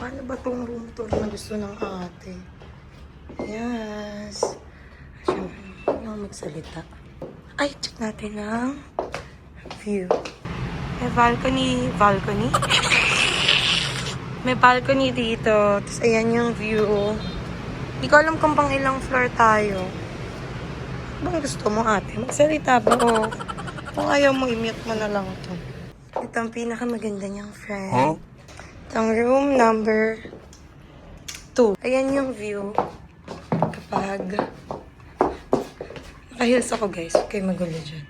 Paano ba tong room tour na gusto ng ate? Yes. Siyempre, hindi ako magsalita. Ay, check natin ang view. May balcony. Balcony? May balcony dito. Tapos ayan yung view. Hindi ko alam kung pang ilang floor tayo. Bang gusto mo ate? Magsalita ba o? Kung ayaw mo, i-mute mo na lang to. Ito ang pinakamaganda niyang friend. Huh? Itong room number 2. Ayan yung view. Kapag nakahils ako guys. Huwag kayo magulo dyan.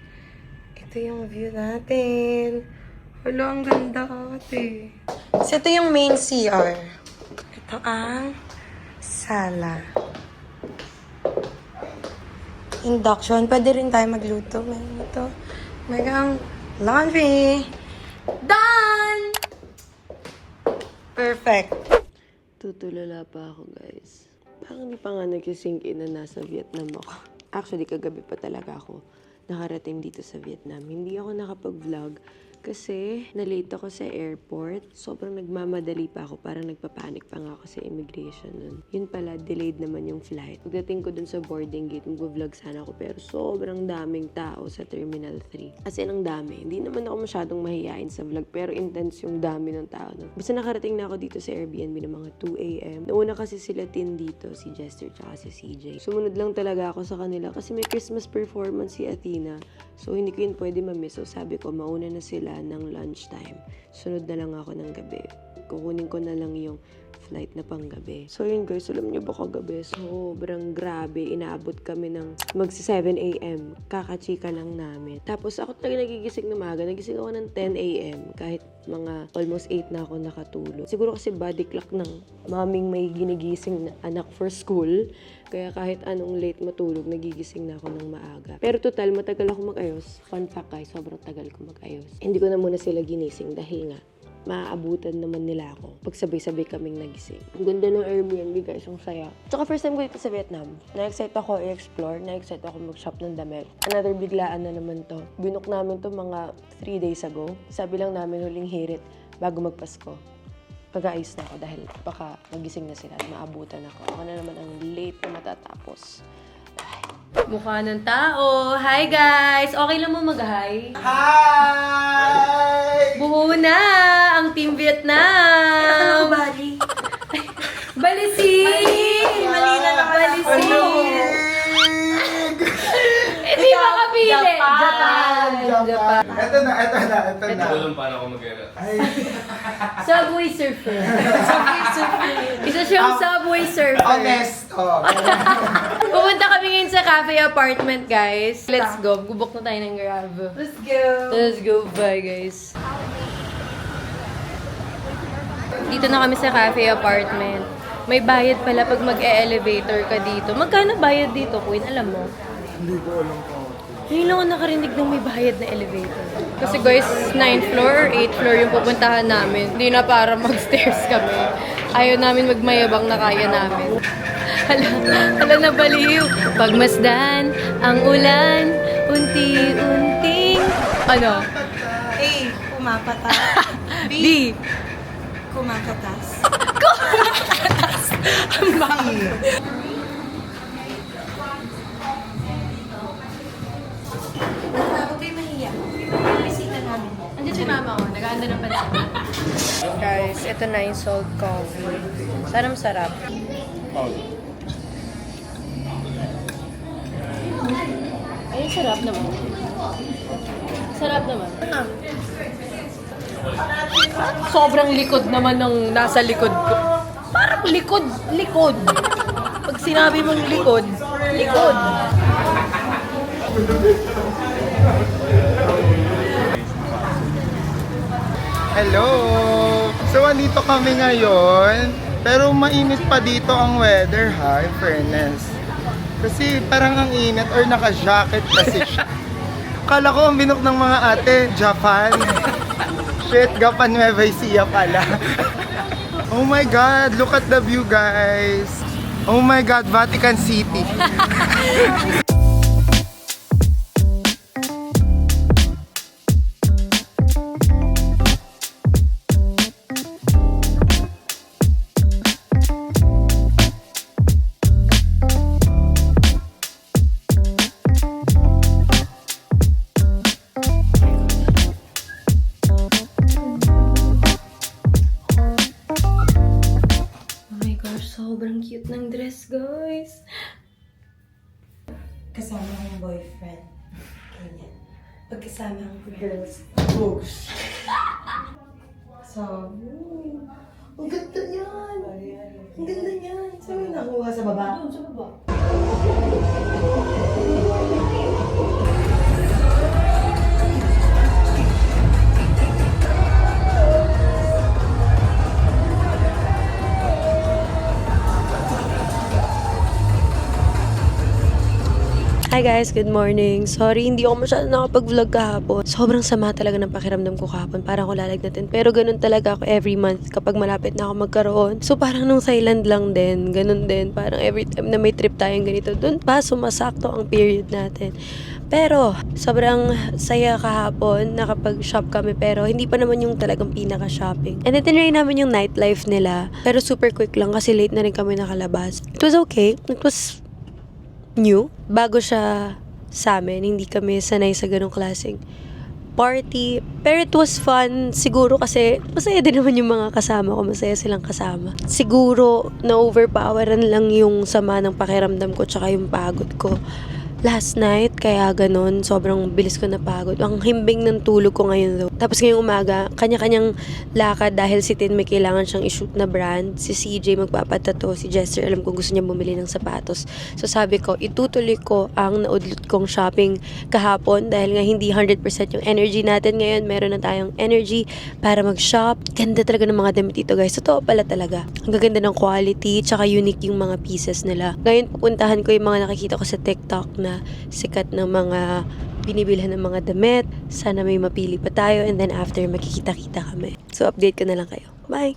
Ito yung view natin. Wala, ang ganda ate. So ito yung main CR. Ito ang sala. Induction. Pwede rin tayo magluto. Meron ito. Meron laundry. Done! Perfect. Tutulala pa ako, guys. Parang hindi pa nga nag-sink in na nasa Vietnam ako. Actually, kagabi pa talaga ako nakarating dito sa Vietnam. Hindi ako nakapag-vlog kasi na-late ako sa airport. Sobrang nagmamadali pa ako. Parang nagpapanik pa nga ako sa immigration nun. Yun pala, delayed naman yung flight. Pagdating ko dun sa boarding gate, mag-vlog sana ako. Pero sobrang daming tao sa Terminal 3. As in, ang dami. Hindi naman ako masyadong mahihain sa vlog. Pero intense yung dami ng tao nun. Basta nakarating na ako dito sa Airbnb ng mga 2 a.m. Nauna kasi sila tin dito, si Jester tsaka si CJ. Sumunod lang talaga ako sa kanila kasi may Christmas performance si Athena. So, hindi ko yun pwede ma-miss. So, sabi ko, mauna na sila ng lunchtime. Sunod na lang ako ng gabi. Kukunin ko na lang yung flight na panggabi. So yun guys, alam niyo ba kagabi, sobrang grabe. Inaabot kami ng magsi 7 a.m. Kakachika lang namin. Tapos ako talaga nagigising na maaga. Nagising ako ng 10 a.m. kahit mga almost 8 na ako nakatulog. Siguro kasi body clock ng maming may ginigising na anak for school. Kaya kahit anong late matulog, nagigising na ako ng maaga. Pero total, matagal ako mag-ayos. Fun fact guys, sobrang tagal ko mag-ayos. Hindi ko na muna sila ginising dahil nga maaabutan naman nila ako pag sabay-sabay kaming nagising. Ang ganda ng Airbnb guys, ang saya. Tsaka first time ko dito sa Vietnam. Na-excite ako i-explore, na-excite ako mag-shop ng damit. Another biglaan na naman to. Binook namin to mga 3 days ago. Sabi lang namin huling hirit bago magpasko. Pag-aayos na ako dahil baka magising na sila at maabutan ako. Ako na naman ang late na matatapos. Mukha ng tao. Hi guys! Okay lang mo mag-hi? Hi! Buo na ang Team Vietnam! Bali. Balisi! Mali na lang. Balisi! Hindi makapili! Japan! Ito na. Tulong paano ako mag-era. Ay, Subway surfer. Isa siyang subway surfer. honest. Oh. Pupunta kami ngayon sa cafe apartment, guys. Let's go. Gubok na tayo ng Grab. Let's go. Let's go. Bye, guys. Dito na kami sa cafe apartment. May bayad pala pag mag-e-elevator ka dito. Magkano bayad dito, Queen? Alam mo? Hindi ko alam po. Ngayon lang ako nakarinig ng may bayad na elevator. Kasi guys, 9th floor or 8th floor yung pupuntahan namin. Hindi na para mag-stairs kami. Ayaw namin magmayabang na kaya namin. Hala na baliw. Pagmasdan ang ulan, unti-unting... Ano? A. Kumapata. B. Kumakatas. Ang bakit? Huwag kayo mahiya. Yung bisita namin. Andiyan si mama ko. Nag-aanda ng pansin. Guys, ito na yung salt coffee. Sana masarap. Ay, sarap naman. Sarap naman. Sobrang likod naman ng nasa likod ko. Parang likod. Pag sinabi mong likod. Hello! So, andito kami ngayon. Pero mainit pa dito ang weather, ha? In fairness. Kasi parang ang init or naka-jacket kasi siya. Kala ko ang binok ng mga ate, Japan. Shit, Gapan Nueva Ecija pala. Oh my God, look at the view, guys. Oh my God, Vatican City. Sobrang cute ng dress, guys. Kasama ang boyfriend. Ganyan. Pagkasama ang girls. Books. So, ang ganda yan. Ang ganda yan. Saan mo nakuha sa baba? Doon, sa baba. Hi guys, good morning. Sorry, hindi ako masyado nakapag-vlog kahapon. Sobrang sama talaga ng pakiramdam ko kahapon. Parang ako lalagnatin. Pero ganun talaga ako every month kapag malapit na ako magkaroon. So parang nung Thailand lang din, ganun din. Parang every time na may trip tayong ganito, dun pa sumasakto ang period natin. Pero, sobrang saya kahapon, nakapag-shop kami pero hindi pa naman yung talagang pinaka-shopping. And then, tinry namin yung nightlife nila. Pero super quick lang kasi late na rin kami nakalabas. It was okay. It was new. Bago siya sa amin, hindi kami sanay sa ganong klaseng party. Pero it was fun. Siguro kasi masaya din naman yung mga kasama ko. Masaya silang kasama. Siguro na-overpoweran lang yung sama ng pakiramdam ko tsaka yung pagod ko last night, kaya ganun, sobrang bilis ko napagod. Ang himbing ng tulog ko ngayon though. Tapos ngayong umaga, kanya-kanyang lakad dahil si Tin may kailangan siyang i-shoot na brand. Si CJ magpapatato, si Jester alam kong gusto niya bumili ng sapatos. So sabi ko, itutuloy ko ang naudlot kong shopping kahapon dahil nga hindi 100% yung energy natin ngayon. Meron na tayong energy para mag-shop. Ganda talaga ng mga damit dito guys. Totoo pala talaga. Ang gaganda ng quality, tsaka unique yung mga pieces nila. Ngayon pupuntahan ko yung mga nakikita ko sa TikTok na sikat ng mga binibilhan ng mga damit. Sana may mapili pa tayo and then after makikita-kita kami. So update ko na lang kayo. Bye!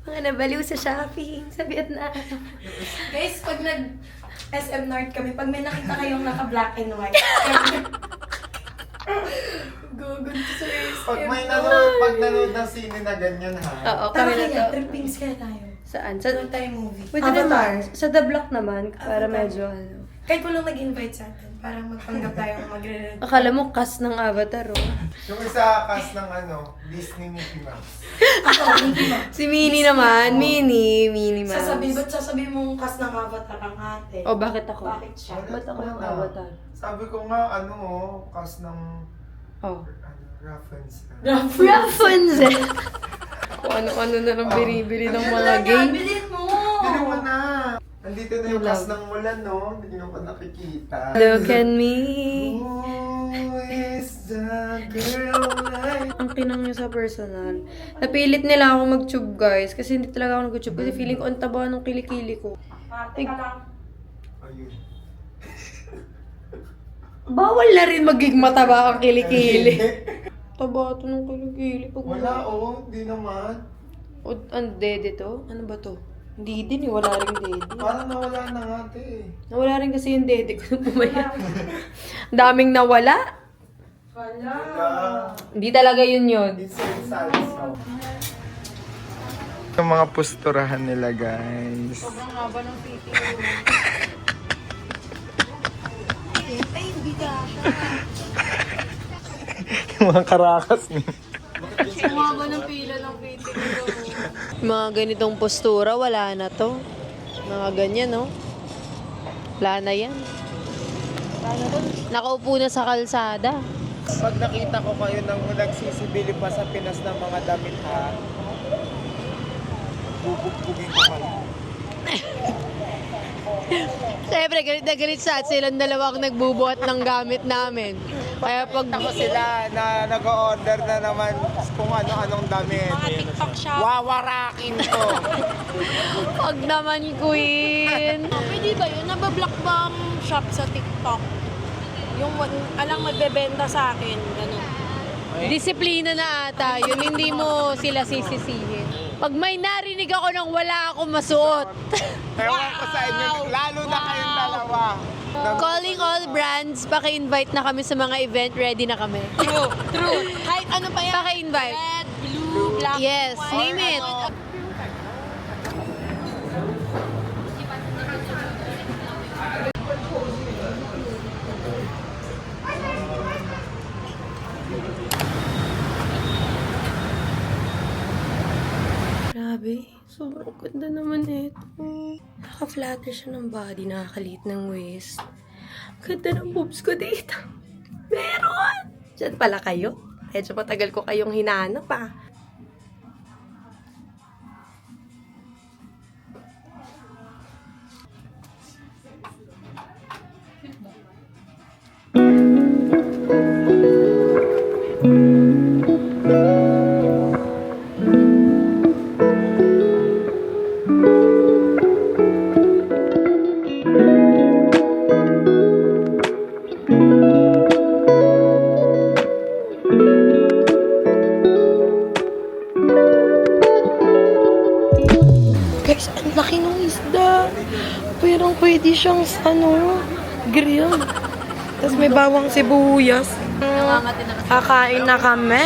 Mga nabaliw sa shopping sa Vietnam. Guys, pag nag-SM North kami, pag may nakita kayong naka-black and white, gugod sa Pag may nanood ng sine na ganyan ha. Oo, Tara kami na kaya, to. trippings kaya tayo. Saan? Sa, Doon tayo movie. pwede Avatar. naman. Sa The Block naman. Para Avatar. medyo ano. Kahit walang nag-invite sa atin, parang magpanggap tayo magre-rent. Akala mo cast ng Avatar oh. Yung isa cast ng Disney Mickey Mouse. Ako, hindi ba? Si Minnie naman. Minnie Mouse. Ba't sasabihin mong cast ng Avatar ang ate? Oh, bakit ako? Bakit siya? Ba't ako yung Wala. Avatar? Sabi ko nga, cast ng Oh. Rapunzel. Rapunzel! Kung ano-ano na lang biribili ng mga game. Bilhin mo! Hindi mo na. Nandito na yung Yung cast love. ng Mulan, no? Hindi nyo pa nakikita. Look at me. Who is the girl like... Ang kinang niya sa personal. Napilit nila ako mag-tube guys. Kasi hindi talaga ako nag-tube. Kasi feeling ko ang taba ng kilikili ko. Ate ka lang. Ayun. Bawal na rin maging mataba ang kilikili. Taba ito ng kilikili. Pag Wala, hindi naman. O, ang dede to? Ano ba to? Hindi din eh. Wala rin dede. Parang nawala na nga, te. Nawala rin kasi yung dede ko nung pumaya. Daming nawala. Wala. Hindi talaga yun yun. It's so sad. Yung mga posturahan nila, guys. Sobrang haba ng titi. Ay, hindi ka. Yung mga karakas niya. Ang haba ng pila ng titi. Mga ganitong postura, wala na to. Mga ganyan, no? Wala na yan. Nakaupo na sa kalsada. Pag nakita ko kayo nang nagsisibili pa sa Pinas ng mga damit, ha? Bubugbugin ko kayo. Siyempre, galit na galit sa at silang dalawang nagbubuhat ng gamit namin. Kaya pag... Ako sila na nag-order na naman kung ano-anong damit. Mga TikTok shop. Wawarakin ko. Pag naman, queen! Pwede ba yun? Nabablock ba ang shop sa TikTok? Yung alang magbebenta sa akin, ganun. Disiplina na ata. Yun, hindi mo sila sisisihin. Pag may narinig ako nang wala akong masuot. Ewan ko sa inyo, lalo na kayong dalawa. Calling all brands, paki-invite na kami sa mga event. Ready na kami. True. Kahit ano pa yan. Paki-invite. Red, blue, black, Yes, white. name it. Grabe, sobrang ganda naman ito. Naka-flatter siya ng body, nakakaliit ng waist. Ganda ng boobs ko dito. Meron! Diyan pala kayo. Medyo matagal ko kayong hinanap ah. Guys, ang laki ng isda. Pero pwede siyang grill. Tapos may bawang sibuyas. Kakain na kami.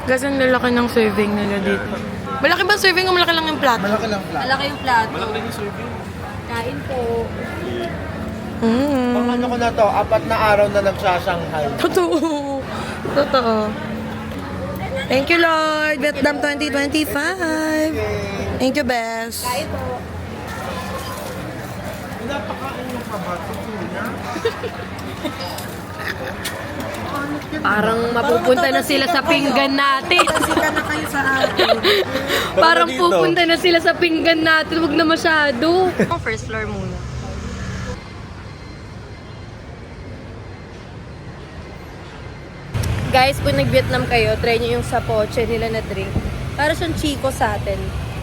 Guys, ang lalaki ng serving nila dito. Malaki ba serving o malaki lang yung plato? Malaki lang flat. Malaki yung plato. Malaki yung serving. Kain po. Pang ano ko na to, 4 na araw na nagsasanghay. Totoo. Thank you, Lord. Vietnam 2025. Thank you, Bes. Kain po. Pinapakain mo pa ba? Tutunya? Parang mapupunta na sila sa pinggan natin. Sika na kayo sa akin. Parang pupunta na sila sa pinggan natin. Huwag na masyado. First floor muna. Guys, kung nag-Vietnam kayo, try nyo yung sapoche nila na drink. Para siyang chico sa atin.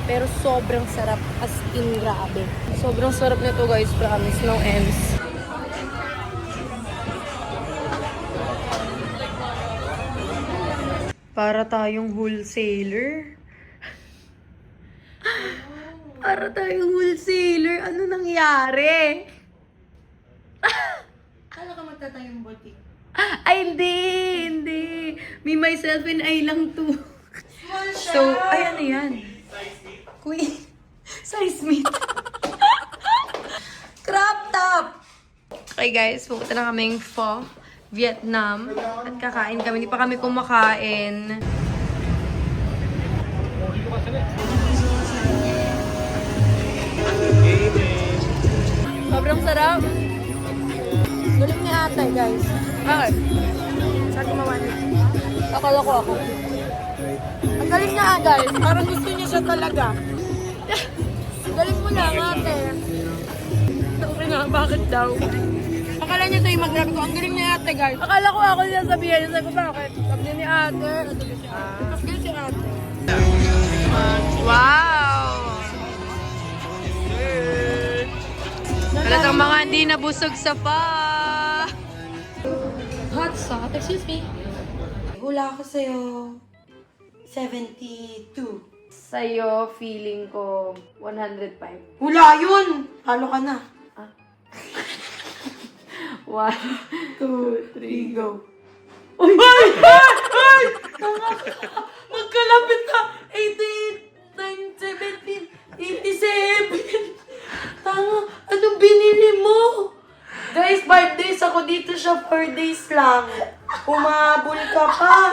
Pero sobrang sarap. As in, grabe. Sobrang sarap nito guys, promise. No ends. Para tayong wholesaler. Para tayong wholesaler. Ano nangyari? Kala ka magtatayong boutique. Ay, hindi. Me, myself, and I lang to. So, ay ano yan? Queen. Size me. Crop top! Okay guys, pupunta na kaming Pho, Vietnam. At kakain kami. Hindi pa kami kumakain. Sobrang sarap. Galing ni ate, guys. Bakit? Saan gumawa niya? Akala ko ako. Ang galing niya guys. Parang gusto niya siya talaga. Galing mo lang ate. Okay nga, bakit daw? Akala niya sa'yo magsabi ko, ang galing niya ate guys. Akala ko ako niya sabihin. Sabi ko, bakit? Sabi niya ni ate. Sabi siya. Mas galing si ate. Wow! Halatang mga hindi nabusog sa pa. Hot sauce? Excuse me. Hula ako sa'yo. 72. Sa'yo, feeling ko 105. Hula yun! Halo ka na. 1, 2, 3, go. Ay! Ay! Ay! Tanga ka! Magkalapit na! 88, 9, 17, 87! Tanga! Anong binili mo? Guys, 5 days ako dito siya, 4 days lang. Humabol ka pa.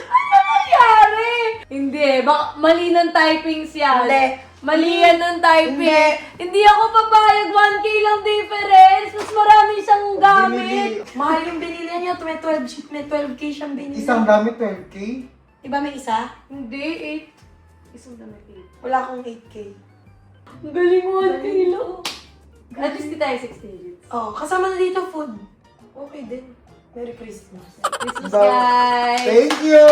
Ano nangyari? Hindi, baka mali ng typings yan. Hindi. Mali yan ng typing. Hindi. Hindi ako papayag, 1K lang difference. Mas marami siyang gamit. Mahal yung binili niya. May 12K siyang binili. Isang gamit 12K? Diba may isa? Hindi, 8. Isang damit 8. Wala akong 8K. Ang galing mo, 1K lang. At least di tayo 6 digits. Oh, kasama na dito food. Okay din. Merry Christmas. Christmas, guys! Thank you!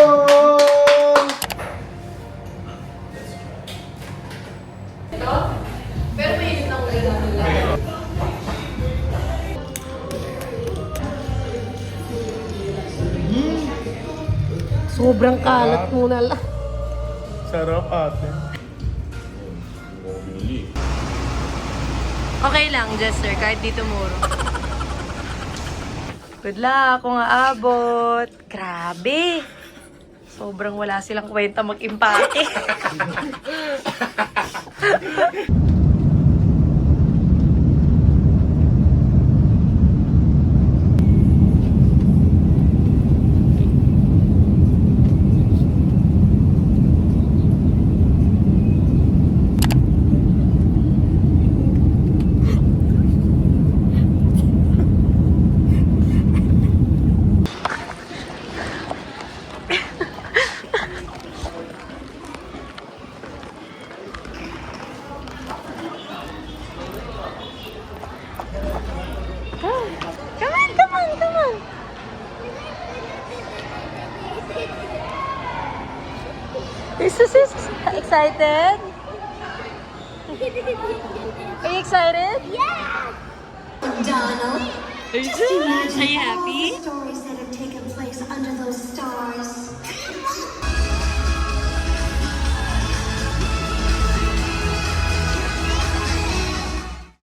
Pero may isip ng ulit natin. Sobrang kalat mo na lang. Sarap ate. Okay lang, Jester, kahit dito muro. Good luck kung aabot. Grabe. Sobrang wala silang kwenta mag-impake. Come on. Is this excited? Are you excited? Donald, Are you happy? stories that have taken place under those stars.